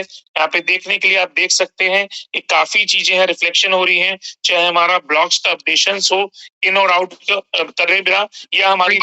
यहाँ पे देखने के लिए आप देख सकते हैं कि काफी चीजें हैं, रिफ्लेक्शन हो रही हैं, चाहे हमारा ब्लॉक्स का अपडेशन हो इन और आउट करे बिना, या हमारी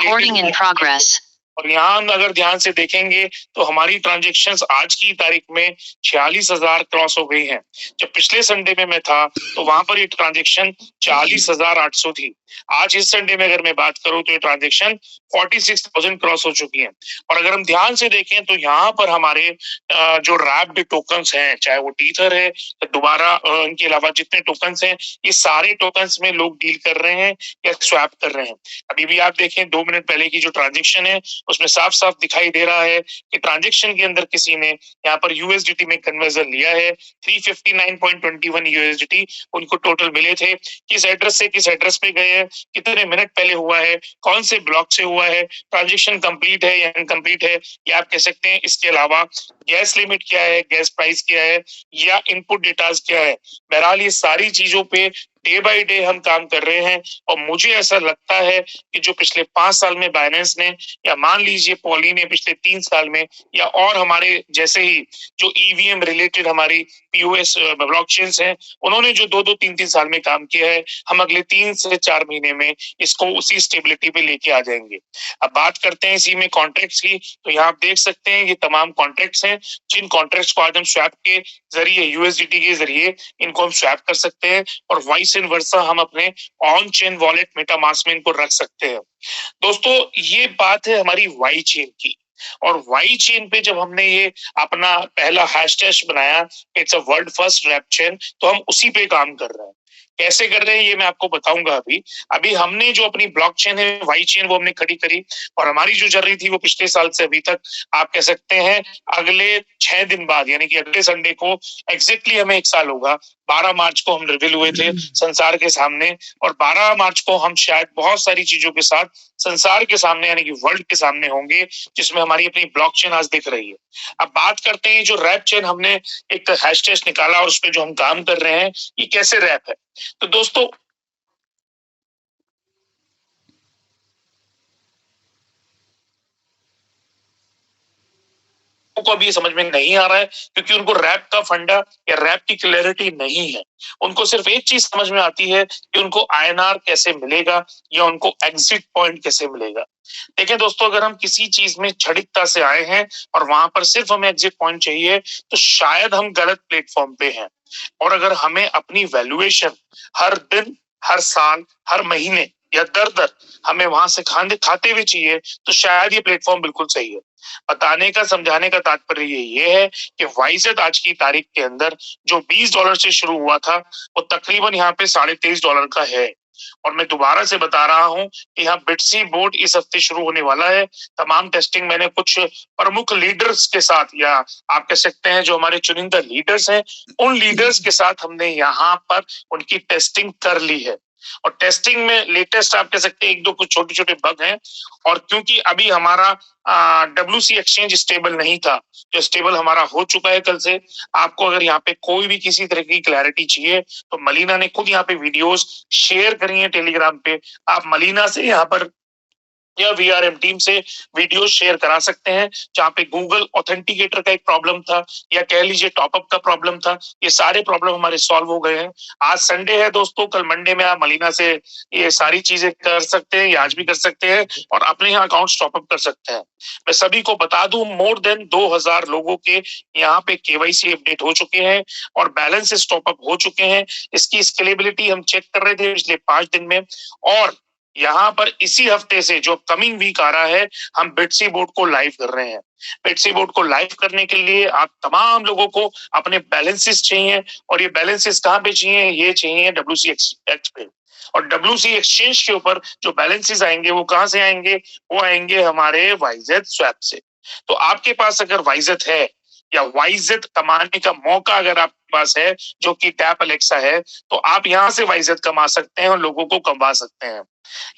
और यहाँ हम अगर ध्यान से देखेंगे तो हमारी ट्रांजेक्शन्स आज की तारीख में 46,000 क्रॉस हो गई हैं। जब पिछले संडे में मैं था तो वहां पर ये ट्रांजेक्शन 40,800 थी। आज इस संडे में अगर मैं बात करूं तो ये ट्रांजेक्शन 46,000 क्रॉस हो चुकी हैं। और अगर हम ध्यान से देखें तो यहाँ पर हमारे जो रैप्ड टोकन्स हैं, चाहे वो टीथर है, दोबारा इनके अलावा जितने टोकन्स हैं, ये सारे टोकन्स में लोग डील कर रहे हैं या स्वैप कर रहे हैं। अभी भी आप देखें 2 मिनट पहले की जो ट्रांजेक्शन है उसमें साफ साफ दिखाई दे रहा है कि ट्रांजेक्शन के अंदर किसी ने यहाँ पर यूएसडीटी में कन्वर्जन लिया है। 359.21 यूएसडीटी उनको टोटल मिले थे। किस एड्रेस से किस एड्रेस पे गए हैं, कितने मिनट पहले हुआ है, कौन से ब्लॉक से हुआ है, ट्रांजेक्शन कंप्लीट है या इनकम्प्लीट है, या आप कह सकते हैं इसके अलावा गैस लिमिट क्या है, गैस प्राइस क्या है, या इनपुट डेटाज क्या है। बहरहाल ये सारी चीजों पे डे बाय डे हम काम कर रहे हैं और मुझे ऐसा लगता है कि जो पिछले 5 साल में बाइनेंस ने, या मान लीजिए पॉली ने पिछले 3 साल में, या और हमारे जैसे ही जो ईवीएम रिलेटेड हमारी पीओएस ब्लॉकचेन्स हैं, उन्होंने जो 2-2 3-3 साल में काम किया है, हम अगले 3 से 4 महीने में इसको उसी स्टेबिलिटी पे लेके आ जाएंगे। अब बात करते हैं इसी में कॉन्ट्रैक्ट्स की, तो यहाँ आप देख सकते हैं ये तमाम कॉन्ट्रैक्ट्स हैं, जिन कॉन्ट्रैक्ट्स को आज हम स्वैप के जरिए, यूएसडीटी के जरिए इनको हम स्वैप कर सकते हैं और वाइस एंड वर्सा हम अपने ऑन चेन वॉलेट मेटामास्क में इनको रख सकते हैं। दोस्तों ये बात है हमारी वाई चेन की, और वाई चेन पे जब हमने ये अपना पहला हैशटैग बनाया, it's a world first rap chain, तो हम उसी पे काम कर रहे हैं। कैसे कर रहे हैं ये मैं आपको बताऊंगा। अभी हमने जो अपनी ब्लॉकचेन है वाई चेन वो हमने खड़ी करी, और हमारी जो चल रही थी वो पिछले साल से अभी तक आप कह सकते हैं अगले 6 दिन बाद, यानी कि अगले संडे को एग्जैक्टली हमें 1 साल होगा। 12 मार्च को हम रिवील हुए थे संसार के सामने, और 12 मार्च को हम शायद बहुत सारी चीजों के साथ संसार के सामने यानी कि वर्ल्ड के सामने होंगे, जिसमें हमारी अपनी ब्लॉकचेन आज दिख रही है। अब बात करते हैं जो रैप चेन हमने एक हैशटैग निकाला और उस पर जो हम काम कर रहे हैं ये कैसे रैप है। तो दोस्तों को अभी समझ में नहीं आ रहा है क्योंकि उनको रैप का फंडा या रैप की क्लैरिटी नहीं है। उनको सिर्फ एक चीज समझ में आती है कि उनको आईएनआर कैसे मिलेगा या उनको एग्जिट पॉइंट कैसे मिलेगा। देखिए दोस्तों, अगर हम किसी चीज में क्षणिकता से आए हैं और वहां पर सिर्फ हमें एग्जिट पॉइंट चाहिए तो शायद हम गलत प्लेटफॉर्म पे हैं। और अगर हमें अपनी वैल्यूएशन हर दिन, हर साल, हर महीने या दर हमें वहां से खाते हुए चाहिए तो शायद ये प्लेटफॉर्म बिल्कुल सही है। बताने का, समझाने का तात्पर्य ये है कि वाइजेड आज की तारीख के अंदर जो $20 से शुरू हुआ था वो तकरीबन यहाँ पे $23.5 का है। और मैं दोबारा से बता रहा हूं कि यहाँ बिटसी बोर्ड इस हफ्ते शुरू होने वाला है। तमाम टेस्टिंग मैंने कुछ प्रमुख लीडर्स के साथ, या आप कह सकते हैं जो हमारे चुनिंदा लीडर्स हैं, उन लीडर्स के साथ हमने यहाँ पर उनकी टेस्टिंग कर ली है। और टेस्टिंग में लेटेस्ट आप कह सकते हैं 1-2 कुछ छोटे छोटे बग हैं, और क्योंकि अभी हमारा WC एक्सचेंज स्टेबल नहीं था, जो स्टेबल हमारा हो चुका है कल से। आपको अगर यहाँ पे कोई भी किसी तरह की क्लैरिटी चाहिए तो मलीना ने खुद यहाँ पे वीडियोस शेयर करी है टेलीग्राम पे, आप मलीना से यहाँ पर या वीआरएम टीम से वीडियो शेयर करा सकते हैं। जहाँ पे गूगल ऑथेंटिकेटर का एक प्रॉब्लम था, या कह लीजिए टॉपअप का प्रॉब्लम था, ये सारे प्रॉब्लम हमारे सॉल्व हो गए हैं। आज संडे है दोस्तों, कल मंडे में आप मलीना से ये सारी चीजें कर सकते हैं, या आज भी कर सकते हैं और अपने यहाँ अकाउंट टॉपअप कर सकते हैं। मैं सभी को बता दूं, मोर देन 2000 लोगों के यहाँ पे केवाईसी अपडेट हो चुके हैं और बैलेंसेस टॉपअप हो चुके हैं। इसकी स्केलेबिलिटी हम चेक कर रहे थे पिछले 5 दिन में, और यहाँ पर इसी हफ्ते से जो कमिंग वीक आ रहा है हम बिटसी बोर्ड को लाइव कर रहे हैं। बिटसी बोर्ड को लाइव करने के लिए आप तमाम लोगों को अपने बैलेंसेस चाहिए, और ये बैलेंसेस कहाँ पे चाहिए? ये चाहिए WC एक्सचेंज पे। और WC एक्सचेंज के ऊपर जो बैलेंसेस आएंगे वो कहाँ से आएंगे? वो आएंगे हमारे वाइजेड स्वैप से। तो आपके पास अगर वाइजेड है या वाइजेड कमाने का मौका अगर आप पास है जो कि टैप अलेक्सा है, तो आप यहाँ से वाइजेट कमा सकते हैं और लोगों को कमा सकते हैं।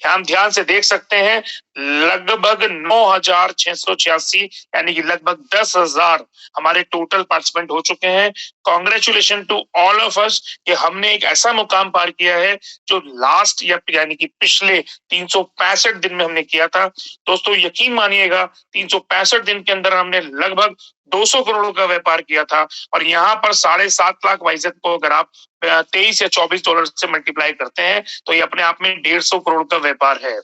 हम ध्यान से देख सकते हैं लगभग 9,686 यानी कि लगभग 10,000 हमारे टोटल पार्टिसिपेंट हो चुके हैं। Congratulation to all of us कि हमने एक ऐसा मुकाम पार किया है जो लास्ट यानी कि पिछले 365 दिन में हमने किया था। दोस्तों यकीन मानिएगा 365 दिन के अंदर हमने लगभग 200 करोड़ का व्यापार किया था और यहाँ पर 7.5 लाख वाइजेट को अगर आप 23 या 24 डॉलर से मल्टीप्लाई करते हैं तो ये अपने आप में 150 करोड़ का व्यापार है।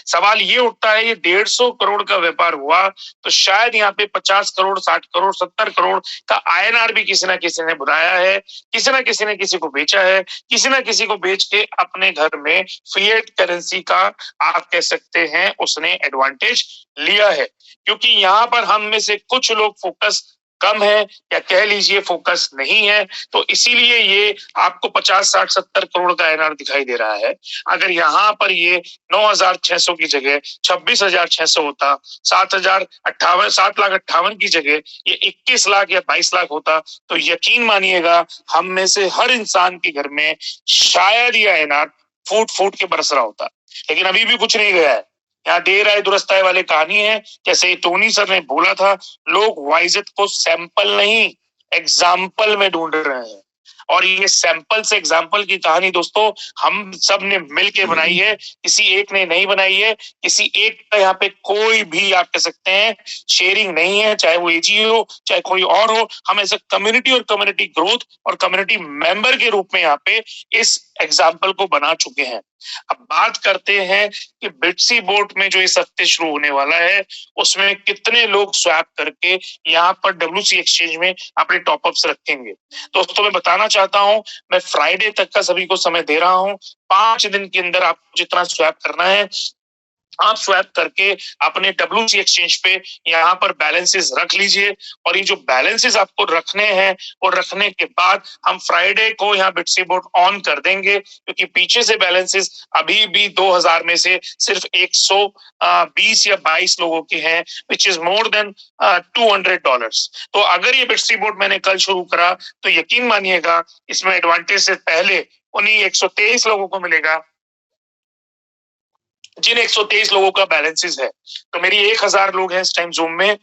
सवाल ये उठता है ये 150 करोड़ का व्यापार हुआ तो शायद यहाँ पे 50 करोड़ 60 करोड़ 70 करोड़ का आईएनआर भी किसी ना किसी ने बुलाया है, किसी ना किसी ने किसी को बेचा है, किसी ना किसी को बेच के अपने घर में फिएट करेंसी का आप कह सकते हैं उसने एडवांटेज लिया है। क्योंकि यहाँ पर हम में से कुछ लोग फोकस कम है या कह लीजिए फोकस नहीं है, तो इसीलिए ये आपको 50 60 70 करोड़ का आईएनआर दिखाई दे रहा है। अगर यहाँ पर ये 9,600 की जगह 26,600 होता, 7,58,7,58,000 की जगह ये 21 लाख या 22 लाख होता, तो यकीन मानिएगा हम में से हर इंसान के घर में शायद ये आईएनआर फूट फूट के बरस रहा होता। लेकिन अभी भी कुछ नहीं गया है। यहाँ देर आए दुरुस्त आए वाली कहानी है। जैसे टोनी सर ने बोला था, लोग वाइजेट को सैंपल नहीं एग्जाम्पल में ढूंढ रहे हैं और ये सैंपल से एग्जाम्पल की कहानी दोस्तों हम सब ने मिलके बनाई है, किसी एक ने नहीं बनाई है, किसी एक का यहाँ पे कोई भी आप कह सकते हैं शेयरिंग नहीं है, चाहे वो एजी हो चाहे कोई और हो। हम एज अ कम्युनिटी और कम्युनिटी ग्रोथ और कम्युनिटी मेंबर के रूप में यहाँ पे इस एग्जाम्पल को बना चुके हैं। अब बात करते हैं कि बिटसी बोट में जो इस हफ्ते शुरू होने वाला है उसमें कितने लोग स्वैप करके यहाँ पर डब्ल्यूसी एक्सचेंज में अपने टॉपअप्स रखेंगे। दोस्तों मैं बताना चाहता हूं, मैं फ्राइडे तक का सभी को समय दे रहा हूं। 5 दिन के अंदर आपको जितना स्वैप करना है आप स्वैप करके अपने डब्ल्यूसी एक्सचेंज पे यहाँ पर बैलेंसेस रख लीजिए और ये जो बैलेंसेस आपको रखने हैं वो रखने के बाद हम फ्राइडे को यहाँ बिटसी बोट ऑन कर देंगे, क्योंकि पीछे से बैलेंसेस अभी भी 2000 में से सिर्फ 120 या 22 लोगों के हैं, विच इज मोर देन $200। तो अगर ये बिटसी बोट मैंने कल शुरू करा तो यकीन मानिएगा इसमें एडवांटेज से पहले उन्हीं 123 लोगों को मिलेगा जिन 123 लोगों का बैलेंसेस है। तो मेरी 1000 लोग हैं इस टाइम जूम में,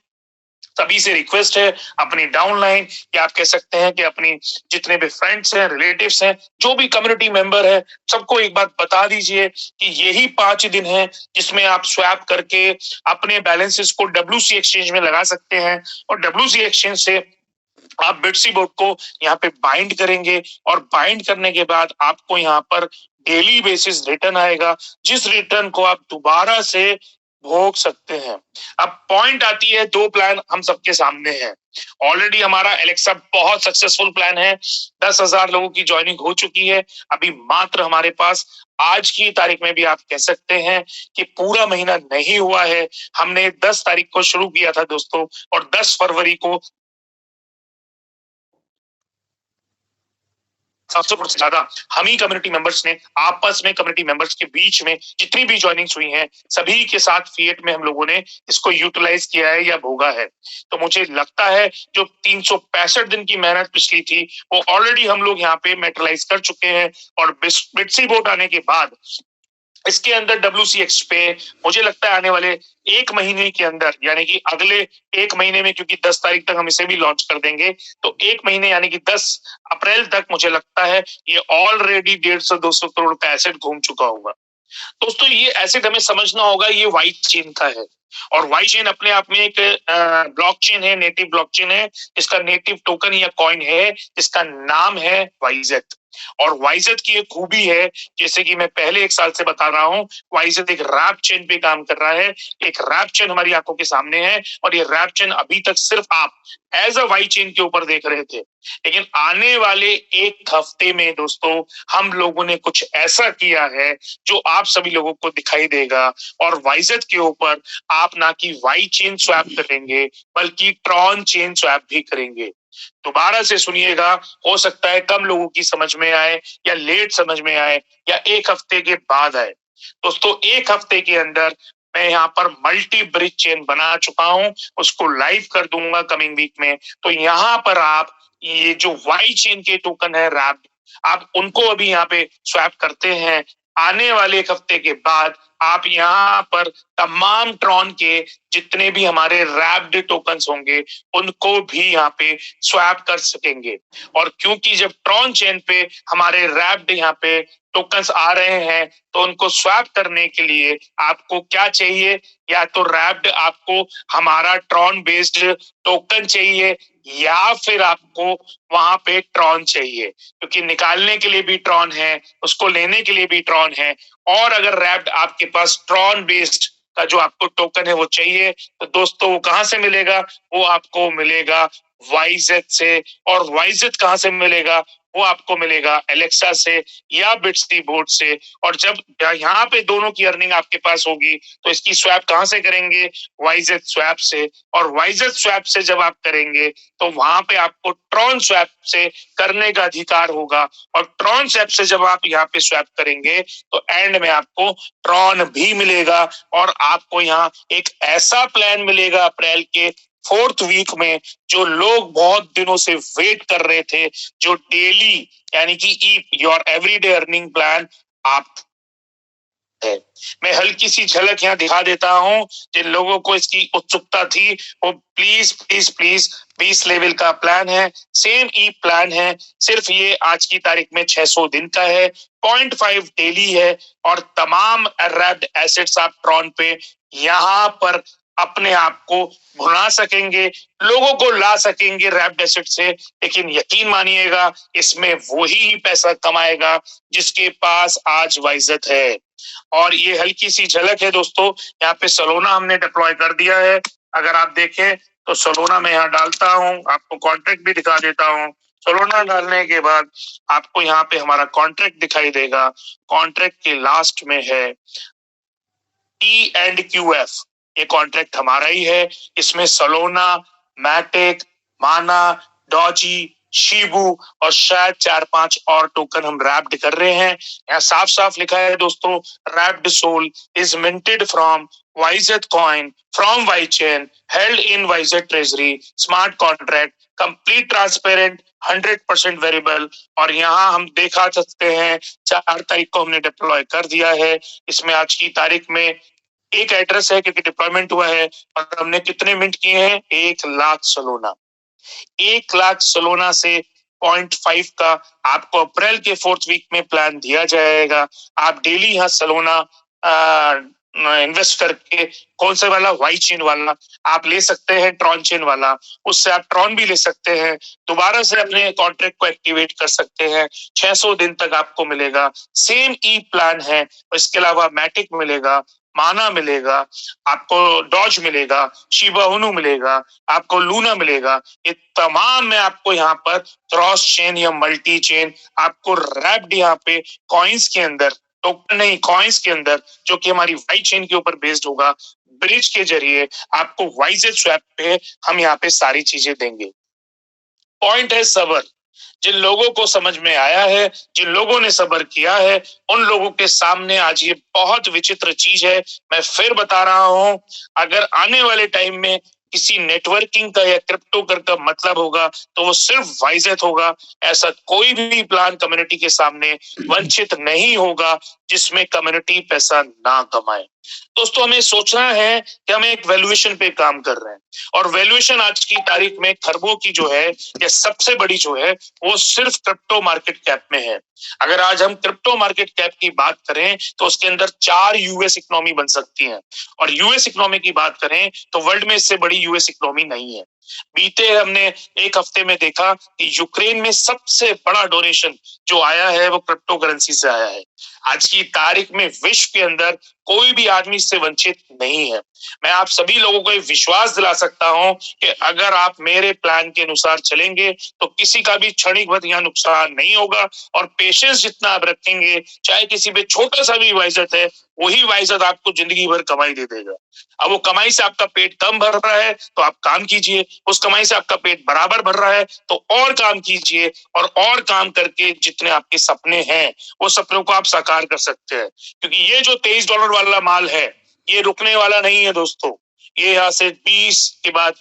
सभी से रिक्वेस्ट है अपनी डाउनलाइन या आप कह सकते हैं कि अपनी जितने भी फ्रेंड्स हैं रिलेटिव्स हैं जो भी कम्युनिटी मेंबर है सबको एक बात बता दीजिए कि यही 5 दिन है जिसमें आप स्वैप करके अपने बैलेंसेस को डब्ल्यूसी एक्सचेंज में लगा सकते हैं और डब्ल्यूसी एक्सचेंज से आप बिटसी बोट को यहाँ पे बाइंड करेंगे और बाइंड करने के बाद आपको यहाँ पर डेली बेसिस रिटर्न आएगा, जिस रिटर्न को आप दोबारा से भोग सकते हैं। अब पॉइंट आती है, 2 प्लान हम सबके सामने है। ऑलरेडी हमारा एलेक्सा बहुत सक्सेसफुल प्लान है, 10,000 लोगों की ज्वाइनिंग हो चुकी है। अभी मात्र हमारे पास आज की तारीख में भी आप कह सकते हैं कि पूरा महीना नहीं हुआ है। हमने 10 तारीख को शुरू किया था दोस्तों और 10 फरवरी को सबसे ज्यादा हम ही कम्युनिटी मेंबर्स ने आपस में कम्युनिटी मेंबर्स के बीच में जितनी भी ज्वाइनिंग्स हुई हैं सभी के साथ फिएट में हम लोगों ने इसको यूटिलाइज किया है या भोगा है। तो मुझे लगता है जो 365 दिन की मेहनत पिछली थी वो ऑलरेडी हम लोग यहाँ पे मेटलाइज कर चुके हैं और बिटसी बोट आने के बाद इसके अंदर WCX पे मुझे लगता है आने वाले 1 महीने के अंदर यानी कि अगले 1 महीने में, क्योंकि 10 तारीख तक हम इसे भी लॉन्च कर देंगे, तो 1 महीने यानी कि 10 अप्रैल तक मुझे लगता है ये ऑलरेडी 150-200 करोड़ का एसेट घूम चुका होगा। दोस्तों ये एसेट हमें समझना होगा, ये वाइट चेन का है और वाइट चेन अपने आप में एक ब्लॉकचेन है, नेटिव ब्लॉकचेन है जिसका नेटिव टोकन या कॉइन है जिसका नाम है वाइजेट। और वाइजेट की एक खूबी है, जैसे कि मैं पहले 1 साल से बता रहा हूं, वाइजेट एक रैप चेन पे काम कर रहा है। एक रैप चेन हमारी आंखों के सामने है और ये रैप चेन अभी तक सिर्फ आप एज अ वाइट चेन के ऊपर देख रहे थे, लेकिन आने वाले 1 हफ्ते में दोस्तों हम लोगों ने कुछ ऐसा किया है जो आप सभी लोगों को दिखाई देगा और वाइजेट के ऊपर आप ना कि वाई चेन स्वैप करेंगे बल्कि ट्रॉन चेन स्वैप भी करेंगे। दोबारा से सुनिएगा, हो सकता है कम लोगों की समझ में आए या लेट समझ में आए या 1 हफ्ते के बाद आए। दोस्तों 1 हफ्ते के अंदर मैं यहाँ पर मल्टी ब्रिज चेन बना चुका हूं, उसको लाइव कर दूंगा कमिंग वीक में। तो यहाँ पर आप ये जो वाई चेन के टोकन है रैप्ड, आप उनको अभी यहाँ पे स्वैप करते हैं। आने वाले एक हफ्ते के बाद आप यहाँ पर तमाम ट्रॉन के जितने भी हमारे रैप्ड टोकन्स होंगे उनको भी यहाँ पे स्वैप कर सकेंगे। और क्योंकि जब ट्रॉन चेन पे हमारे रैप्ड यहाँ पे टोकन्स आ रहे हैं तो उनको स्वैप करने के लिए आपको क्या चाहिए, या तो रैप्ड आपको हमारा ट्रॉन बेस्ड टोकन चाहिए या फिर आपको वहां पे ट्रॉन चाहिए, क्योंकि निकालने के लिए भी ट्रॉन है, उसको लेने के लिए भी ट्रॉन है। और अगर रैप्ड आपके पास ट्रॉन बेस्ड का जो आपको टोकन है वो चाहिए तो दोस्तों वो कहां से मिलेगा, वो आपको मिलेगा वाइजेट से। और वाइजेट कहां से मिलेगा, वो आपको मिलेगा एलेक्सा से या बिट्सटी बोर्ड से। और जब यहाँ पे दोनों की अर्निंग आपके पास होगी तो इसकी स्वैप कहां से करेंगे, वाइजेट स्वैप से। और वाइजेट स्वैप से जब आप करेंगे तो वहां पे आपको ट्रॉन स्वैप से करने का अधिकार होगा। और ट्रॉन स्वैप से जब आप यहाँ पे स्वैप करेंगे तो एंड में आपको ट्रॉन भी मिलेगा और आपको यहाँ एक ऐसा प्लान मिलेगा अप्रैल के 4th वीक में जो लोग बहुत दिनों से वेट कर रहे थे, जो डेली यानी कि योर एवरीडे अर्निंग प्लान आप है। मैं हल्की सी झलक यहाँ दिखा देता हूँ, जिन लोगों को इसकी उत्सुकता थी वो प्लीज प्लीज प्लीज 20 लेवल का प्लान है, सेम ई प्लान है। सिर्फ ये आज की तारीख में 600 दिन का है, 0.5 डेली है और तमाम रैप्ड एसेट्स आप ट्रॉन पे यहाँ पर अपने आप को भुला सकेंगे, लोगों को ला सकेंगे रैप्ड एसेट से। लेकिन यकीन मानिएगा इसमें वही पैसा कमाएगा जिसके पास आज वाइजत है। और ये हल्की सी झलक है दोस्तों, यहाँ पे सोलोना हमने डिप्लॉय कर दिया है। अगर आप देखें तो सोलोना में यहाँ डालता हूँ, आपको कॉन्ट्रैक्ट भी दिखा देता हूँ। सोलोना डालने के बाद आपको यहाँ पे हमारा कॉन्ट्रैक्ट दिखाई देगा। कॉन्ट्रैक्ट के लास्ट में है T&QF, ये कॉन्ट्रैक्ट हमारा ही है। इसमें सोलोना, मैटिक, माना, डॉजी, शिबू और शायद 4-5 और टोकन हम रैप्ड कर रहे हैं। यहाँ साफ साफ लिखा है दोस्तों, wrapped SOL is minted from Wyzet coin from Y chain held in Wyzet treasury smart contract complete transparent 100% variable. और यहाँ हम देखा सकते हैं 4 तारीख को हमने डिप्लॉय कर दिया है। इसमें आज की तारीख में एक एड्रेस है क्योंकि डिप्लॉयमेंट हुआ है और हमने कितने मिंट किए हैं, 1 लाख सोलोना। 1 लाख सोलोना से 0.5 का आपको अप्रैल के 4th वीक में प्लान दिया जाएगा। आप डेली यहाँ सोलोना इन्वेस्ट करके कौन से वाला, वाई चेन वाला आप ले सकते हैं, ट्रॉन चेन वाला, उससे आप ट्रॉन भी ले सकते हैं, दोबारा से अपने कॉन्ट्रैक्ट को एक्टिवेट कर सकते हैं। 600 दिन तक आपको मिलेगा, सेम ई प्लान है। इसके अलावा मैटिक मिलेगा, माना मिलेगा, आपको डॉज मिलेगा, शिबा उनु मिलेगा, आपको लूना मिलेगा। ये तमाम में आपको यहाँ पर क्रॉस चेन या मल्टी चेन आपको रैप्ड यहाँ पे कॉइन्स के अंदर, टोकन नहीं कॉइन्स के अंदर, जो कि हमारी वाई चेन के ऊपर बेस्ड होगा, ब्रिज के जरिए आपको वाइजेट स्वैप पे हम यहाँ पे सारी चीजें देंगे। पॉइंट है सबर। जिन लोगों को समझ में आया है, जिन लोगों ने सबर किया है, उन लोगों के सामने आज ये बहुत विचित्र चीज है। मैं फिर बता रहा हूं, अगर आने वाले टाइम में किसी नेटवर्किंग का या क्रिप्टो का मतलब होगा तो वो सिर्फ वाइजेट होगा। ऐसा कोई भी प्लान कम्युनिटी के सामने वंचित नहीं होगा जिसमें कम्युनिटी पैसा ना कमाए। दोस्तों हमें सोचना है कि हम एक वैल्यूएशन पे काम कर रहे हैं और वैल्यूएशन आज की तारीख में खरबों की जो है या सबसे बड़ी जो है वो सिर्फ क्रिप्टो मार्केट कैप में है। अगर आज हम क्रिप्टो मार्केट कैप की बात करें तो उसके अंदर 4 यूएस इकोनॉमी बन सकती है और यूएस इकोनॉमी की बात करें तो वर्ल्ड में इससे बड़ी यूएस इकोनॉमी नहीं है। बीते हमने एक हफ्ते में देखा कि यूक्रेन में सबसे बड़ा डोनेशन जो आया है वो क्रिप्टो करेंसी से आया है। आज की तारीख में विश्व के अंदर कोई भी आदमी इससे वंचित नहीं है। मैं आप सभी लोगों को विश्वास दिला सकता हूं कि अगर आप मेरे प्लान के अनुसार चलेंगे तो किसी का भी क्षणिक भर यहाँ नुकसान नहीं होगा। और पेशेंस जितना आप रखेंगे, चाहे किसी पे छोटा सा भी वाइजत है, वही वाइजत आपको जिंदगी भर कमाई दे देगा। अब वो कमाई से आपका पेट कम भर रहा है तो आप काम कीजिए, उस कमाई से आपका पेट बराबर भर रहा है तो और काम कीजिए, और काम करके जितने आपके सपने हैं वो सपनों को आप साकार कर सकते हैं। क्योंकि ये जो $23 वाला माल है ये रुकने वाला नहीं है दोस्तों। ये यहाँ से 20 के बाद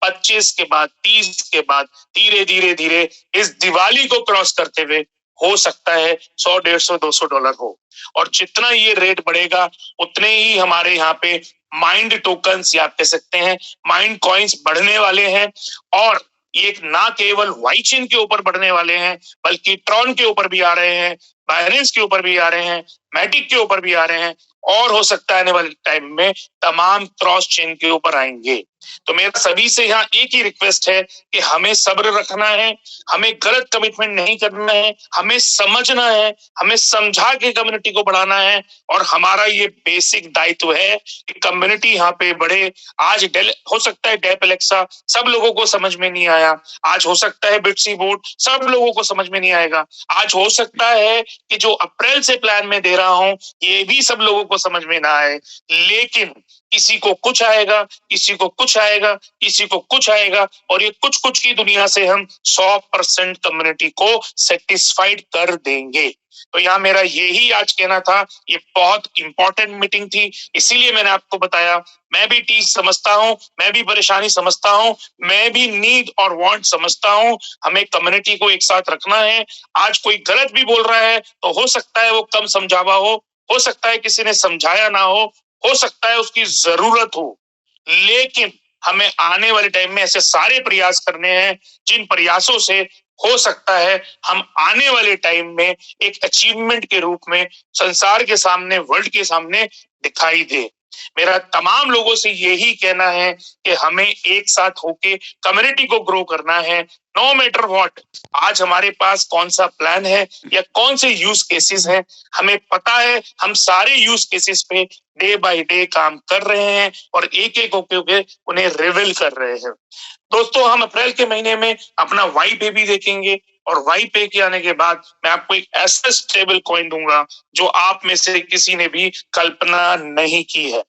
25 के बाद 30 के बाद धीरे धीरे धीरे इस दिवाली को क्रॉस करते हुए हो सकता है 100, 150, 200 डॉलर हो। और जितना ये रेट बढ़ेगा उतने ही हमारे यहाँ पे माइंड टोकन्स या आप कह सकते हैं माइंड कॉइन्स बढ़ने वाले हैं। और ये ना केवल वाई चेन के ऊपर बढ़ने वाले हैं बल्कि ट्रॉन के ऊपर भी आ रहे हैं, बाइनेंस के ऊपर भी आ रहे हैं, मैटिक के ऊपर भी आ रहे हैं और हो सकता है आने वाले टाइम में तमाम क्रॉस चेन के ऊपर आएंगे। तो मेरा सभी से यहाँ एक ही रिक्वेस्ट है कि हमें सब्र रखना है, हमें गलत कमिटमेंट नहीं करना है, हमें समझना है, हमें समझा के कम्युनिटी को बढ़ाना है और हमारा ये बेसिक दायित्व है कि कम्युनिटी यहाँ पे बढ़े। आज हो सकता है डेप एलेक्सा सब लोगों को समझ में नहीं आया, आज हो सकता है बिटसी बोर्ड सब लोगों को समझ में नहीं आएगा, आज हो सकता है कि जो अप्रैल से प्लान में दे रहा हूं ये भी सब लोगों को समझ में ना आए, लेकिन किसी को कुछ आएगा, किसी को कुछ आएगा, किसी को कुछ आएगा और ये कुछ कुछ की दुनिया से हम 100% कम्युनिटी को सेटिस्फाइड कर देंगे। तो यहाँ मेरा यही आज कहना था, ये बहुत इंपॉर्टेंट मीटिंग थी इसीलिए मैंने आपको बताया। मैं भी टीज समझता हूँ, मैं भी परेशानी समझता हूँ, मैं भी नीड और वांट समझता हूँ। हमें कम्युनिटी को एक साथ रखना है। आज कोई गलत भी बोल रहा है तो हो सकता है वो कम समझावा हो सकता है किसी ने समझाया ना हो सकता है उसकी जरूरत हो, लेकिन हमें आने वाले टाइम में ऐसे सारे प्रयास करने हैं जिन प्रयासों से हो सकता है हम आने वाले टाइम में एक अचीवमेंट के रूप में संसार के सामने, वर्ल्ड के सामने दिखाई दे। मेरा तमाम लोगों से यही कहना है कि हमें एक साथ होके कम्युनिटी को ग्रो करना है, नो मैटर व्हाट। आज हमारे पास कौन सा प्लान है या कौन से यूज केसेस हैं, हमें पता है, हम सारे यूज केसेस पे डे बाय डे काम कर रहे हैं और एक एक होके उन्हें रिवील कर रहे हैं। दोस्तों, हम अप्रैल के महीने में अपना वाई पे भी देखेंगे और वाई पे के आने के बाद मैं आपको एक ऐसा स्टेबल कॉइन दूंगा जो आप में से किसी ने भी कल्पना नहीं की है।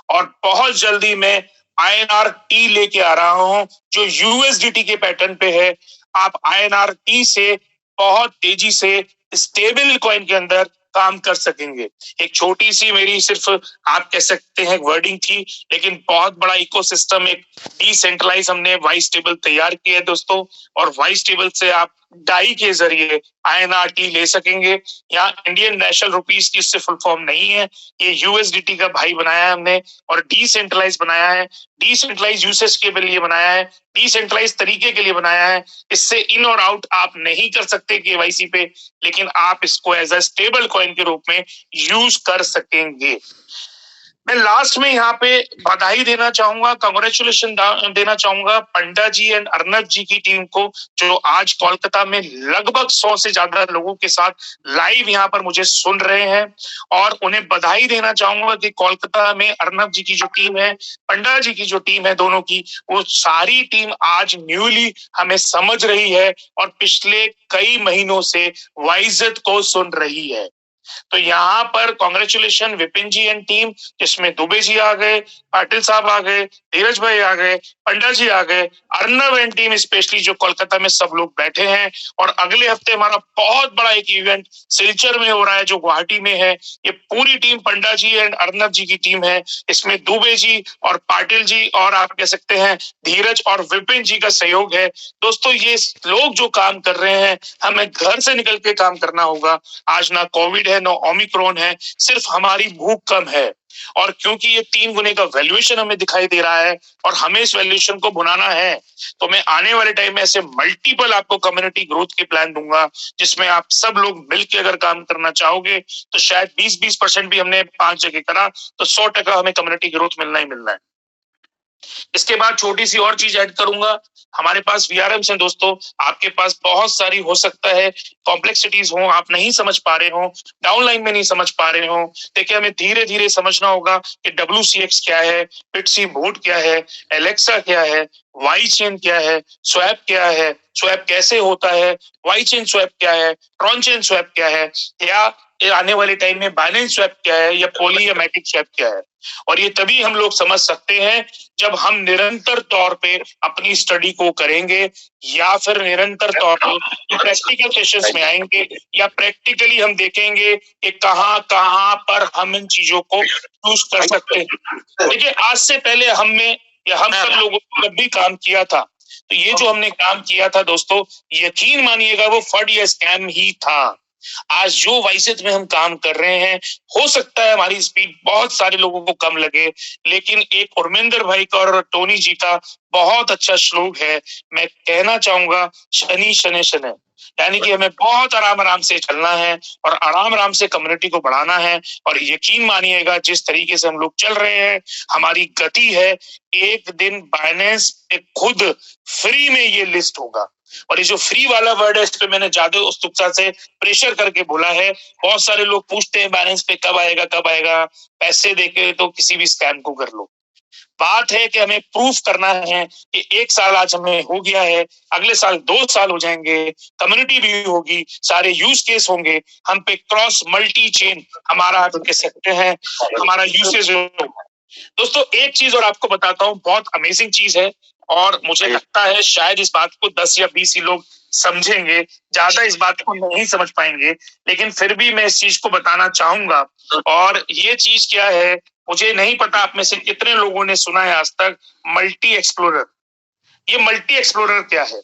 और बहुत जल्दी मैं INRT लेके आ रहा हूं जो USDT के पैटर्न पे है। आप INRT से बहुत तेजी से स्टेबल कॉइन के अंदर काम कर सकेंगे। एक छोटी सी मेरी सिर्फ आप कह सकते हैं वर्डिंग थी, लेकिन बहुत बड़ा इकोसिस्टम, एक डिसेंट्रलाइज हमने वाई स्टेबल तैयार किया है दोस्तों। और वाई स्टेबल से आप डाई के जरिए INRT ले सकेंगे। यहाँ इंडियन नेशनल रुपीस की इससे फुल फॉर्म नहीं है, ये USDT का भाई बनाया है हमने और डिसेंट्रलाइज बनाया है, डिसेंट्रलाइज यूसेज के लिए बनाया है, डिसेंट्रलाइज तरीके के लिए बनाया है। इससे इन और आउट आप नहीं कर सकते KYC पे, लेकिन आप इसको एज अ स्टेबल कॉइन के रूप में यूज कर सकेंगे। मैं लास्ट में यहाँ पे बधाई देना चाहूंगा, कांग्रेचुलेशन देना चाहूंगा पंडा जी एंड अर्नब जी की टीम को, जो आज कोलकाता में लगभग 100 से ज्यादा लोगों के साथ लाइव यहाँ पर मुझे सुन रहे हैं। और उन्हें बधाई देना चाहूंगा कि कोलकाता में अर्नब जी की जो टीम है, पंडा जी की जो टीम है, दोनों की वो सारी टीम आज न्यूली हमें समझ रही है और पिछले कई महीनों से वाइजत को सुन रही है। तो यहाँ पर congratulation Vipin ji and team, जिसमें दुबे जी आ गए, पाटिल साहब आ गए, धीरज भाई आ गए, पंडा जी आ गए, अर्नब एंड टीम स्पेशली जो कोलकाता में सब लोग बैठे हैं। और अगले हफ्ते हमारा बहुत बड़ा एक इवेंट सिलचर में हो रहा है जो गुवाहाटी में है। ये पूरी टीम पंडा जी एंड अर्नब जी की टीम है। इसमें दुबे जी और पाटिल जी और आप कह सकते हैं धीरज और विपिन जी का सहयोग है। दोस्तों, ये लोग जो काम कर रहे हैं, हमें घर से निकल के काम करना होगा। आज ना कोविड है, नो ओमिक्रॉन है, सिर्फ हमारी भूख कम है। और क्योंकि ये 3 गुने का वैल्यूएशन हमें दिखाई दे रहा है और हमें इस वैल्यूएशन को भुनाना है, तो मैं आने वाले टाइम में ऐसे मल्टीपल आपको कम्युनिटी ग्रोथ के प्लान दूंगा जिसमें आप सब लोग मिलकर अगर काम करना चाहोगे तो शायद 20% भी हमने 5 जगह करा तो 100% हमें कम्युनिटी ग्रोथ मिलना ही मिलना है। इसके बाद छोटी सी और चीज ऐड करूंगा, हमारे पास VRMs हैं दोस्तों। आपके पास बहुत सारी हो सकता है कॉम्प्लेक्सिटीज हो, आप नहीं समझ पा रहे हो, डाउनलाइन में नहीं समझ पा रहे हो। देखिए, हमें धीरे धीरे समझना होगा कि WCX क्या है, बिटसी बोर्ड क्या है, एलेक्सा क्या है, वाई चेन क्या है, स्वैप क्या है, स्वैप कैसे होता है, वाई चेन स्वैप क्या है, ट्रॉन चेन स्वैप क्या है, या आने वाले टाइम में बाइनेंस स्वैप क्या है, या पोली या मैटिक स्वैप क्या है। और ये तभी हम लोग समझ सकते हैं जब हम निरंतर तौर पे अपनी स्टडी को करेंगे या फिर निरंतर तौर पे प्रैक्टिकल सेशंस में आएंगे या प्रैक्टिकली हम देखेंगे कि कहां पर हम इन चीजों को यूज कर सकते हैं। देखिए, आज से पहले हम में या हम सब लोगों ने भी काम किया था। तो ये जो हमने काम किया था दोस्तों, यकीन मानिएगा वो फर्ड या स्कैम ही था। आज जो वाइसेज में हम काम कर रहे हैं, हो सकता है हमारी स्पीड बहुत सारे लोगों को कम लगे, लेकिन एक उर्मिंदर भाई का और टोनी जी का बहुत अच्छा श्लोक है, मैं कहना चाहूंगा, शनि शनि शनि, यानी कि हमें बहुत आराम आराम से चलना है और आराम आराम से कम्युनिटी को बढ़ाना है। और यकीन मानिएगा जिस तरीके से हम लोग चल रहे हैं, हमारी गति है, एक दिन बाइनेंस पे खुद फ्री में ये लिस्ट होगा। और ये जो फ्री वाला वर्ड है, इस पे मैंने ज्यादा उत्सुकता से प्रेशर करके बोला है। बहुत सारे लोग पूछते हैं बाइनेंस पे कब आएगा कब आएगा, पैसे देके तो किसी भी स्कैम को कर लो। बात है कि हमें प्रूफ करना है कि 1 साल आज हमें हो गया है, अगले साल 2 साल हो जाएंगे, कम्युनिटी भी होगी, सारे यूज केस होंगे, हम पे क्रॉस मल्टी चेन हमारा कह सकते हैं हमारा यूसेज होगा। दोस्तों एक चीज और आपको बताता हूँ, बहुत अमेजिंग चीज है, और मुझे लगता है शायद इस बात को 10 या 20 ही लोग समझेंगे, ज्यादा इस बात को नहीं समझ पाएंगे, लेकिन फिर भी मैं इस चीज को बताना चाहूंगा। और ये चीज क्या है, मुझे नहीं पता आप में से कितने लोगों ने सुना है आज तक मल्टी एक्सप्लोरर। ये मल्टी एक्सप्लोरर क्या है?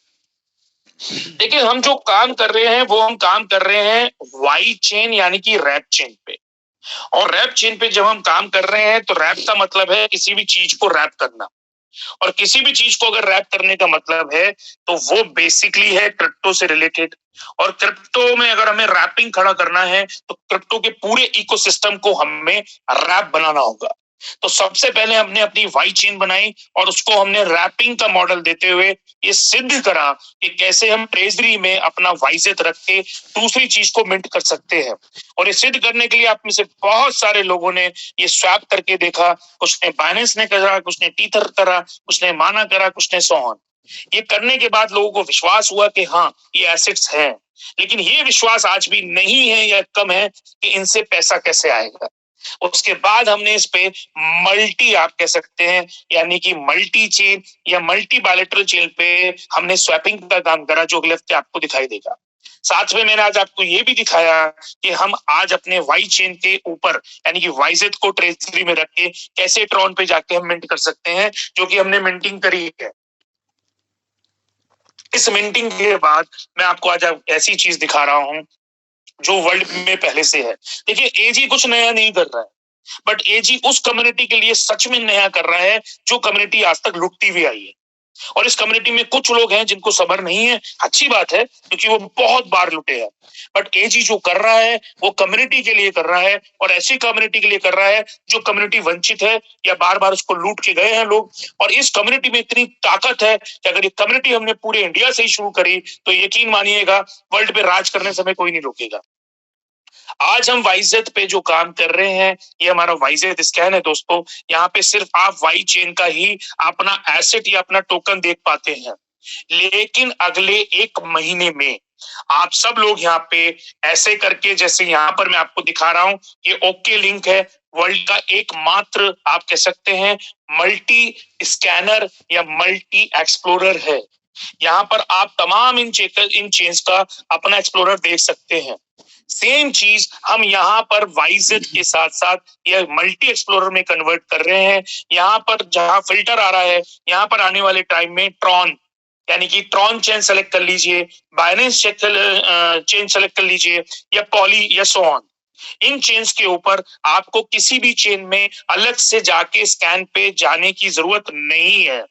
देखिए, हम जो काम कर रहे हैं वो हम काम कर रहे हैं वाई चेन यानी कि रैप चेन पे। और रैप चेन पे जब हम काम कर रहे हैं तो रैप का मतलब है किसी भी चीज को रैप करना, और किसी भी चीज को अगर रैप करने का मतलब है तो वो बेसिकली है क्रिप्टो से रिलेटेड। और क्रिप्टो में अगर हमें रैपिंग खड़ा करना है तो क्रिप्टो के पूरे इकोसिस्टम को हमें रैप बनाना होगा। तो सबसे पहले हमने अपनी वाई चेन बनाई और उसको हमने रैपिंग का मॉडल देते हुए ये सिद्ध करा कि कैसे हम ट्रेजरी में अपना वाइजेट रख के दूसरी चीज को मिंट कर सकते हैं। और ये सिद्ध करने के लिए आप में से बहुत सारे लोगों ने ये स्वैप करके देखा, कुछ ने बाइनेंस ने करा, कुछ ने टीथर करा, कुछ ने माना करा, कुछ ने सो ऑन। ये करने के बाद लोगों को विश्वास हुआ कि हाँ ये एसेट्स हैं, लेकिन ये विश्वास आज भी नहीं है या कम है कि इनसे पैसा कैसे आएगा। उसके बाद हमने इस पे मल्टी आप कह सकते हैं यानी कि मल्टी चेन या मल्टी बायलैटरल चेन पे हमने स्वैपिंग का काम करा, जो अगले हफ्ते आपको दिखाई देगा। साथ में मैंने आज आपको ये भी दिखाया कि हम आज अपने वाई चेन के ऊपर यानी कि वाइजेट को ट्रेजरी में रख के कैसे ट्रॉन पे जाके हम मिंट कर सकते हैं, जो कि हमने मिंटिंग करी है। इस मिंटिंग के बाद मैं आपको आज ऐसी चीज दिखा रहा हूं जो वर्ल्ड में पहले से है। देखिए, एजी कुछ नया नहीं कर रहा है, बट एजी उस कम्युनिटी के लिए सच में नया कर रहा है जो कम्युनिटी आज तक लुटती हुई आई है। और इस कम्युनिटी में कुछ लोग हैं जिनको सब्र नहीं है, अच्छी बात है क्योंकि वो बहुत बार लुटे हैं। बट एजी जो कर रहा है वो कम्युनिटी के लिए कर रहा है, और ऐसी कम्युनिटी के लिए कर रहा है जो कम्युनिटी वंचित है या बार बार उसको लूट के गए हैं लोग। और इस कम्युनिटी में इतनी ताकत है कि अगर ये कम्युनिटी हमने पूरे इंडिया से ही शुरू करी तो यकीन मानिएगा वर्ल्ड पे राज करने से हमें कोई नहीं रोकेगा। आज हम वाइजेट पे जो काम कर रहे हैं ये हमारा वाइजेट स्कैन है दोस्तों। यहाँ पे सिर्फ आप वाई चेन का ही अपना एसेट या अपना टोकन देख पाते हैं, लेकिन अगले 1 महीने में आप सब लोग यहाँ पे ऐसे करके, जैसे यहाँ पर मैं आपको दिखा रहा हूँ, ये ओके लिंक है, वर्ल्ड का एकमात्र आप कह सकते हैं मल्टी स्कैनर या मल्टी एक्सप्लोरर है। यहाँ पर आप तमाम इन चेन्स का अपना एक्सप्लोरर देख सकते हैं। सेम चीज हम यहाँ पर वाइजेट के साथ साथ ये मल्टी एक्सप्लोरर में कन्वर्ट कर रहे हैं। यहाँ पर जहां फिल्टर आ रहा है, यहाँ पर आने वाले टाइम में ट्रॉन यानी कि ट्रॉन चेन सेलेक्ट कर लीजिए, बाइनेंस चेन सेलेक्ट कर लीजिए, या पॉली या सो ऑन। इन चेन्स के ऊपर आपको किसी भी चेन में अलग से जाके स्कैन पे जाने की जरूरत नहीं है।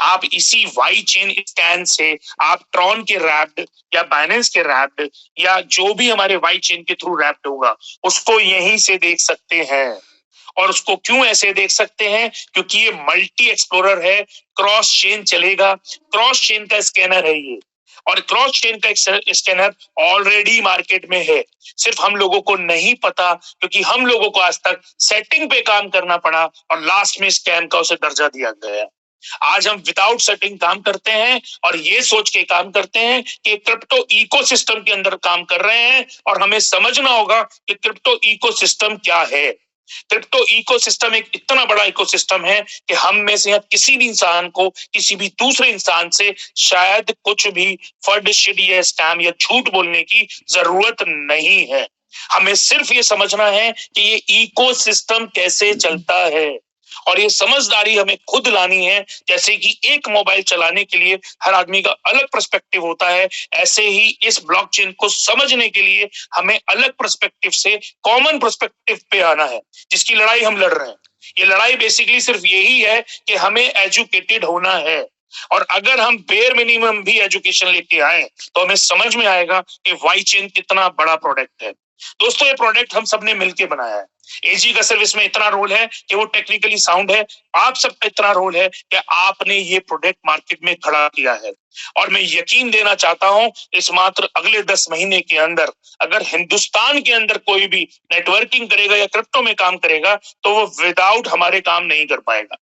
आप इसी वाई चेन स्कैन से आप ट्रॉन के रैप्ड या बाइनेंस के रैप्ड या जो भी हमारे वाई चेन के थ्रू रैप्ड होगा उसको यहीं से देख सकते हैं। और उसको क्यों ऐसे देख सकते हैं? क्योंकि ये मल्टी एक्सप्लोरर है, क्रॉस चेन चलेगा, क्रॉस चेन का स्कैनर है ये। और क्रॉस चेन का स्कैनर ऑलरेडी मार्केट में है, सिर्फ हम लोगों को नहीं पता क्योंकि हम लोगों को आज तक सेटिंग पे काम करना पड़ा और लास्ट में स्कैम का उसे दर्जा दिया गया। आज हम विदाउट सेटिंग काम करते हैं और ये सोच के काम करते हैं कि क्रिप्टो इकोसिस्टम के अंदर काम कर रहे हैं, और हमें समझना होगा कि क्रिप्टो इकोसिस्टम क्या है। क्रिप्टो इकोसिस्टम एक इतना बड़ा इकोसिस्टम है कि हम में से किसी भी इंसान को किसी भी दूसरे इंसान से शायद कुछ भी फर्ड शिट या स्कैम या झूठ बोलने की जरूरत नहीं है। हमें सिर्फ ये समझना है कि ये इकोसिस्टम कैसे चलता है। और ये समझदारी हमें खुद लानी है। जैसे कि एक मोबाइल चलाने के लिए हर आदमी का अलग पर्सपेक्टिव होता है, ऐसे ही इस ब्लॉकचेन को समझने के लिए हमें अलग पर्सपेक्टिव से कॉमन पर्सपेक्टिव पे आना है, जिसकी लड़ाई हम लड़ रहे हैं। ये लड़ाई बेसिकली सिर्फ यही है कि हमें एजुकेटेड होना है, और अगर हम बेयर मिनिमम भी एजुकेशन लेके आए तो हमें समझ में आएगा कि वाई चेन कितना बड़ा प्रोडक्ट है। दोस्तों, ये प्रोडक्ट हम सबने मिलके बनाया है। एजी का सिर्फ इसमें इतना रोल है कि वो टेक्निकली साउंड है, आप सबका इतना रोल है कि आपने ये प्रोडक्ट मार्केट में खड़ा किया है। और मैं यकीन देना चाहता हूं, इस मात्र अगले 10 महीने के अंदर अगर हिंदुस्तान के अंदर कोई भी नेटवर्किंग करेगा या क्रिप्टो में काम करेगा तो वो विदाउट हमारे काम नहीं कर पाएगा,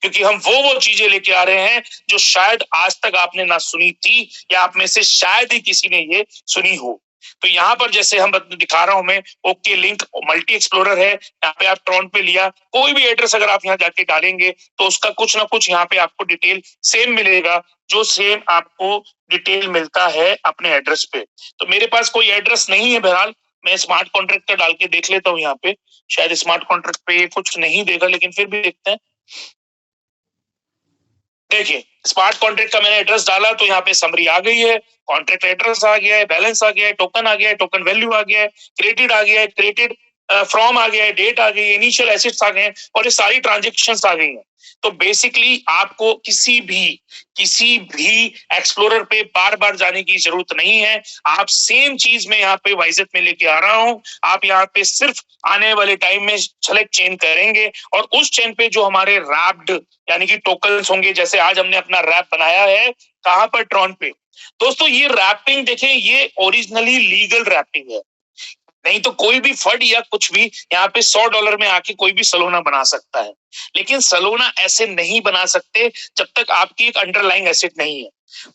क्योंकि हम वो चीजें लेके आ रहे हैं जो शायद आज तक आपने ना सुनी थी, या आप में से शायद ही किसी ने ये सुनी हो। तो यहाँ पर जैसे हम दिखा रहा हूं मैं, ओके लिंक मल्टी एक्सप्लोरर है, यहाँ पे आप ट्रॉन पे लिया, कोई भी एड्रेस अगर आप यहाँ जाके डालेंगे तो उसका कुछ ना कुछ यहाँ पे आपको डिटेल सेम मिलेगा, जो सेम आपको डिटेल मिलता है अपने एड्रेस पे। तो मेरे पास कोई एड्रेस नहीं है, बहरहाल मैं स्मार्ट कॉन्ट्रैक्ट का डाल के देख लेता हूँ यहाँ पे, शायद स्मार्ट कॉन्ट्रैक्ट पे ये कुछ नहीं देगा, लेकिन फिर भी देखते हैं। देखिए, स्मार्ट कॉन्ट्रैक्ट का मैंने एड्रेस डाला तो यहाँ पे समरी आ गई है, कॉन्ट्रैक्ट एड्रेस आ गया है, बैलेंस आ गया है, टोकन आ गया है, टोकन वैल्यू आ गया है, क्रेडिट आ गया है, क्रेडिट फ्रॉम आ गया है, डेट आ गई है, इनिशियल एसेट्स आ गए हैं, और ये सारी ट्रांजेक्शंस आ गई हैं। तो बेसिकली आपको किसी भी एक्सप्लोरर पे बार बार जाने की जरूरत नहीं है। आप सेम चीज में यहाँ पे वाइजेट में लेके आ रहा हूं, आप यहाँ पे सिर्फ आने वाले टाइम में सेलेक्ट चेन करेंगे, और उस चेन पे जो हमारे रैप्ड यानी कि टोकन्स होंगे, जैसे आज हमने अपना रैप बनाया है कहां पर, ट्रॉन पे। दोस्तों, ये रैपिंग देखें, ये ओरिजिनली लीगल रैपिंग है, नहीं तो कोई भी फंड या कुछ भी यहाँ पे $100 में आके कोई भी सलोना बना सकता है, लेकिन सलोना ऐसे नहीं बना सकते जब तक आपकी एक अंडरलाइंग एसेट नहीं है।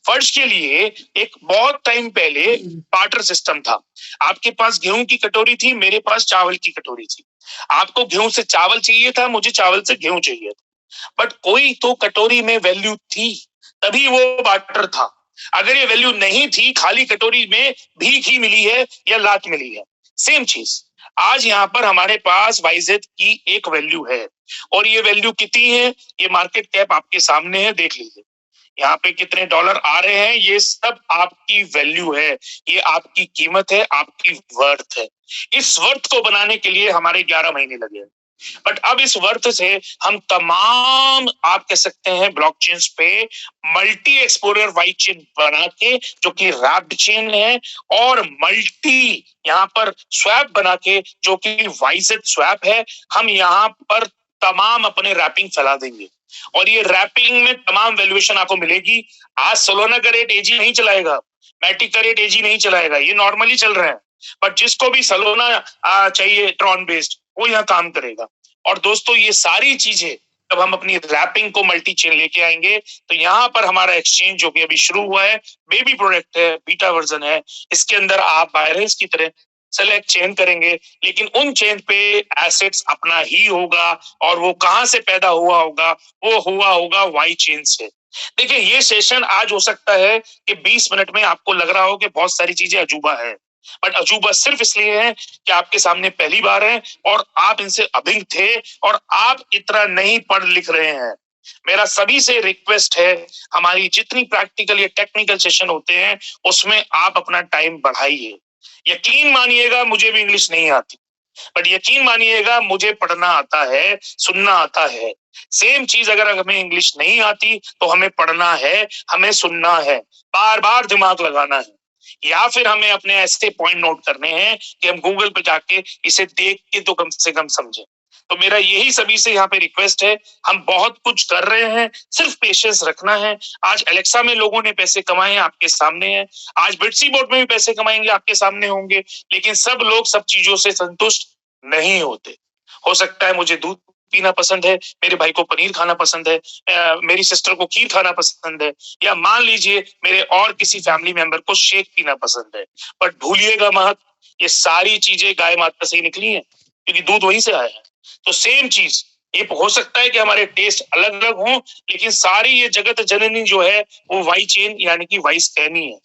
फर्ज के लिए एक बहुत टाइम पहले बार्टर सिस्टम था, आपके पास गेहूं की कटोरी थी, मेरे पास चावल की कटोरी थी, आपको गेहूं से चावल चाहिए था, मुझे चावल से गेहूं चाहिए था, बट कोई तो कटोरी में वैल्यू थी, तभी वो बार्टर था। अगर ये वैल्यू नहीं थी, खाली कटोरी में भीख ही मिली है या लात मिली है, सेम चीज आज यहाँ पर हमारे पास वाइजेट की एक वैल्यू है, और ये वैल्यू कितनी है, ये मार्केट कैप आपके सामने है, देख लीजिए यहाँ पे कितने डॉलर आ रहे हैं, ये सब आपकी वैल्यू है, ये आपकी कीमत है, आपकी वर्थ है। इस वर्थ को बनाने के लिए हमारे 11 महीने लगे, बट अब इस वर्थ से हम तमाम आप कह सकते हैं ब्लॉकचेन्स पे मल्टी एक्सप्लोरर वाई चेन बना के, जो कि रैप्ड चेन है, और मल्टी यहाँ पर स्वैप बना के, जो कि वाइजेट स्वैप है, हम यहाँ पर तमाम अपने रैपिंग फैला देंगे, और ये रैपिंग में तमाम वैल्यूएशन आपको मिलेगी। आज सोलोना का रेट एजी नहीं चलाएगा, मैटिक का रेट एजी नहीं चलाएगा, ये नॉर्मली चल रहा है, बट जिसको भी सलोना चाहिए ट्रॉन बेस्ड, वो यहाँ काम करेगा। और दोस्तों, ये सारी चीजें जब हम अपनी रैपिंग को मल्टी चेन लेके आएंगे तो यहाँ पर हमारा एक्सचेंज जो कि अभी शुरू हुआ है, बेबी प्रोडक्ट है, बीटा वर्जन है, इसके अंदर आप बायरेंस की तरह सेलेक्ट चेन करेंगे, लेकिन उन चेन पे एसेट्स अपना ही होगा, और वो कहां से पैदा हुआ होगा, वो हुआ होगा वाई चेन से। देखिए, ये सेशन आज हो सकता है कि 20 मिनट में आपको लग रहा हो कि बहुत सारी चीजें अजूबा है, बट अजूबा सिर्फ इसलिए है कि आपके सामने पहली बार है और आप इनसे अभिज्ञ थे और आप इतना नहीं पढ़ लिख रहे हैं। मेरा सभी से रिक्वेस्ट है, हमारी जितनी प्रैक्टिकल या टेक्निकल सेशन होते हैं उसमें आप अपना टाइम बढ़ाइए। यकीन मानिएगा, मुझे भी इंग्लिश नहीं आती, बट यकीन मानिएगा मुझे पढ़ना आता है, सुनना आता है। सेम चीज अगर हमें इंग्लिश नहीं आती तो हमें पढ़ना है, हमें सुनना है, बार बार दिमाग लगाना है, या फिर हमें अपने ऐसे पॉइंट नोट करने हैं कि हम गूगल पे जाके इसे देख के तो कम से कम समझें। तो मेरा यही सभी से यहाँ पे रिक्वेस्ट है, हम बहुत कुछ कर रहे हैं, सिर्फ पेशेंस रखना है। आज एलेक्सा में लोगों ने पैसे कमाए हैं, आपके सामने है, आज बिटसी बोट में भी पैसे कमाएंगे, आपके सामने होंगे, लेकिन सब लोग सब चीजों से संतुष्ट नहीं होते। हो सकता है मुझे दूध पीना पसंद है, मेरे भाई को पनीर खाना पसंद है, मेरी सिस्टर को खीर खाना पसंद है, या मान लीजिए मेरे और किसी फैमिली मेंबर को शेक पीना पसंद है, बट भूलिएगा मत, ये सारी चीजें गाय माता से ही निकली हैं, क्योंकि दूध वहीं से आया है। तो सेम चीज, ये हो सकता है कि हमारे टेस्ट अलग अलग हों, लेकिन सारी ये जगत जननी जो है वो वाई चेन यानी कि वाइस कहनी है।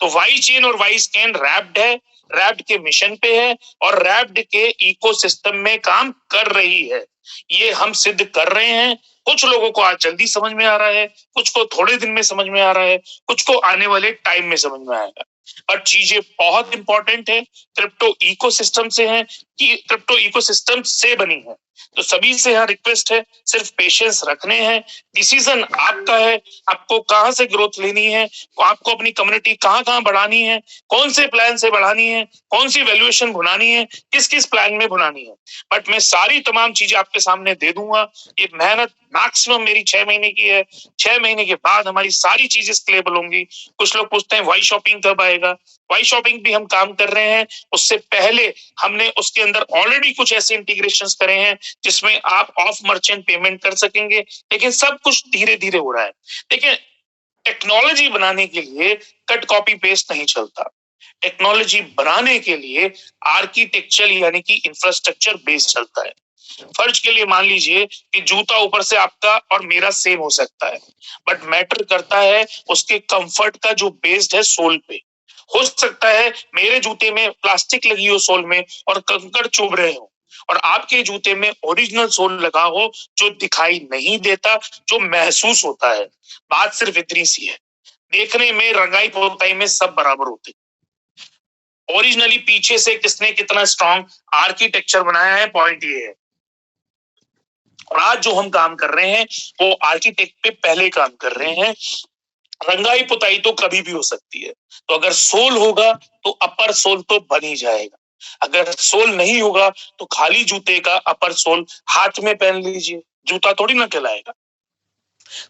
तो वाई चेन और वाई स्कैन रैप्ड है, रैप्ड के मिशन पे है और रैप्ड के इकोसिस्टम में काम कर रही है। ये हम सिद्ध कर रहे हैं। कुछ लोगों को आज जल्दी समझ में आ रहा है, कुछ को थोड़े दिन में समझ में आ रहा है, कुछ को आने वाले टाइम में समझ में आएगा। पर चीजें बहुत इंपॉर्टेंट है, क्रिप्टो इकोसिस्टम से है कि क्रिप्टो इकोसिस्टम से बनी है। तो सभी से यहाँ रिक्वेस्ट है, सिर्फ पेशेंस रखने हैं, डिसीजन आपका है, आपको कहां से ग्रोथ लेनी है, आपको अपनी कम्युनिटी कहां बढ़ानी है, कौन से प्लान से बढ़ानी है, कौन सी वैल्यूएशन भुनानी है, किस किस प्लान में भुनानी है। बट मैं सारी तमाम चीजें आपके सामने दे दूंगा। ये मेहनत मैक्सिमम मेरी 6 महीने की है। 6 महीने के बाद हमारी सारी चीजें स्केलेबल होंगी। कुछ लोग पूछते हैं वाई शॉपिंग कब आएगा? वाई शॉपिंग भी हम काम कर रहे हैं। उससे पहले हमने उसके अंदर ऑलरेडी कुछ ऐसे इंटीग्रेशंस करे हैं जिसमें आप ऑफ मर्चेंट पेमेंट कर सकेंगे, लेकिन सब कुछ धीरे धीरे हो रहा है। देखिए, टेक्नोलॉजी बनाने के लिए कट कॉपी पेस्ट नहीं चलता। टेक्नोलॉजी बनाने के लिए आर्किटेक्चर यानी कि इंफ्रास्ट्रक्चर बेस चलता है। फर्ज के लिए मान लीजिए कि जूता ऊपर से आपका और मेरा सेम हो सकता है, बट मैटर करता है उसके कंफर्ट का जो बेस्ड है सोल पे। हो सकता है मेरे जूते में प्लास्टिक लगी हो सोल में और कंकड़ चुभ रहे हो, और आपके जूते में ओरिजिनल सोल लगा हो जो दिखाई नहीं देता, जो महसूस होता है। बात सिर्फ इतनी सी है, देखने में रंगाई पोताई में सब बराबर होते, ओरिजिनली पीछे से किसने कितना स्ट्रॉन्ग आर्किटेक्चर बनाया है, पॉइंट ये है। और आज जो हम काम कर रहे हैं वो आर्किटेक्ट पे पहले काम कर रहे हैं। रंगाई पुताई तो कभी भी हो सकती है, तो अगर सोल होगा तो अपर सोल तो बन ही जाएगा। अगर सोल नहीं होगा तो खाली जूते का अपर सोल हाथ में पहन लीजिए, जूता थोड़ी ना कहलाएगा।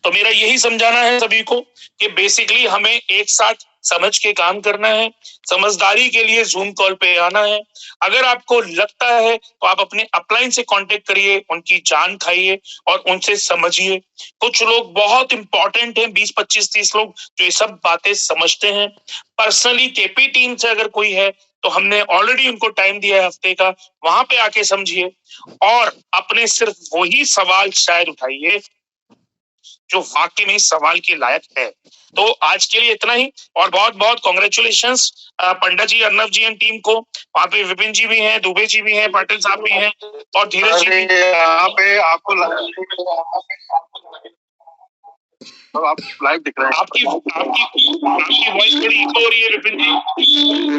तो मेरा यही समझाना है सभी को कि बेसिकली हमें एक साथ समझ के काम करना है, समझदारी के लिए जूम कॉल पे आना है। अगर आपको लगता है तो आप अपने अपलाइन से कांटेक्ट करिए, उनकी जान खाइए और उनसे समझिए। कुछ लोग बहुत इंपॉर्टेंट हैं, 20 25 30 लोग जो ये सब बातें समझते हैं। पर्सनली केपी टीम से अगर कोई है तो हमने ऑलरेडी उनको टाइम दिया है हफ्ते का, वहां पे आके समझिए और अपने सिर्फ वही सवाल शायद उठाइए जो वाकई में सवाल के लायक है। तो आज के लिए इतना ही, और बहुत बहुत congratulations Panda ji, Arnav ji and team को। वहाँ पे विपिन जी भी हैं, दुबे जी भी हैं, पाटिल साहब भी हैं और धीरज जी भी। यहाँ पे आपको आप लाइव दिख रहे हैं। आपकी वॉइस बड़ी इको हो रही है विपिन जी।